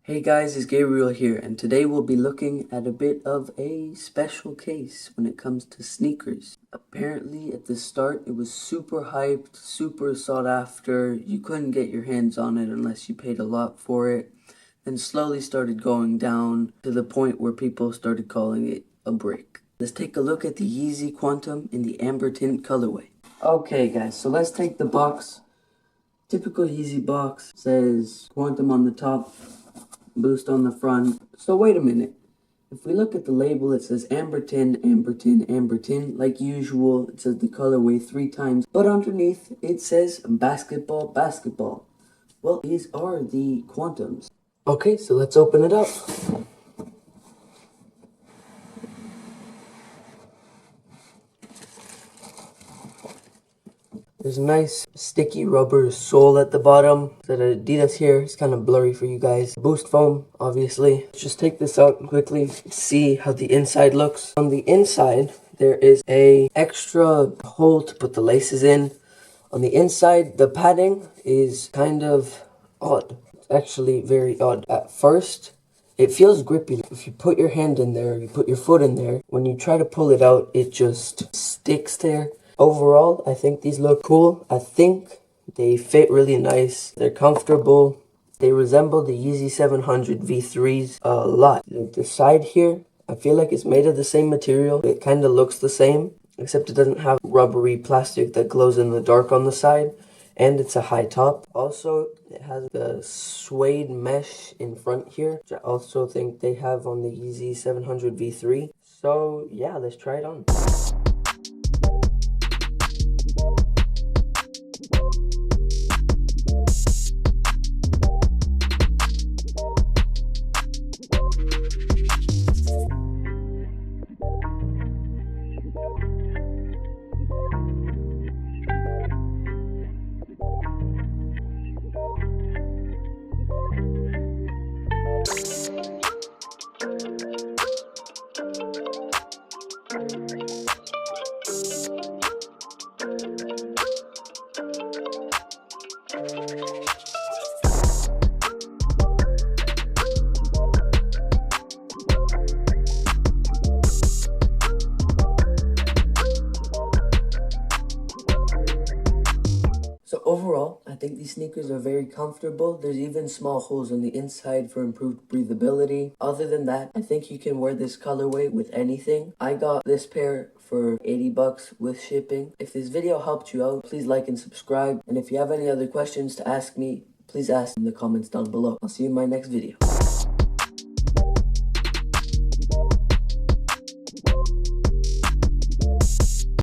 Hey guys, it's Gabriel here, and today we'll be looking at a bit of a special case when it comes to sneakers. Apparently at the start it was super hyped, super sought after, you couldn't get your hands on it unless you paid a lot for it, then slowly started going down to the point where people started calling it a brick. Let's take a look at the Yeezy QNTM in the amber tint colorway. Okay guys, so let's take the box. Typical Yeezy box, says QNTM on the top, Boost on the front. So wait a minute. If we look at the label, it says amber tin, amber tin, amber tin. Like usual, it says the colorway 3 times. But underneath, it says basketball, basketball. Well, these are the QNTMs. Okay, so let's open it up. There's a nice sticky rubber sole at the bottom. That Adidas here. It's kind of blurry for you guys. Boost foam, obviously. Let's just take this out quickly, see how the inside looks. On the inside, there is a extra hole to put the laces in. On the inside, the padding is kind of odd. It's actually very odd. At first, it feels grippy. If you put your hand in there, you put your foot in there, when you try to pull it out, it just sticks there. Overall, I think these look cool. I think they fit really nice. They're comfortable. They resemble the Yeezy 700 V3s a lot. The side here, I feel like it's made of the same material. It kind of looks the same, except it doesn't have rubbery plastic that glows in the dark on the side. And it's a high top. Also, it has the suede mesh in front here, which I also think they have on the Yeezy 700 V3. So yeah, let's try it on. So overall, I think these sneakers are very comfortable. There's even small holes on the inside for improved breathability. Other than that, I think you can wear this colorway with anything. I got this pair for 80 bucks with shipping. If this video helped you out, please like and subscribe. And if you have any other questions to ask me, please ask in the comments down below. I'll see you in my next video.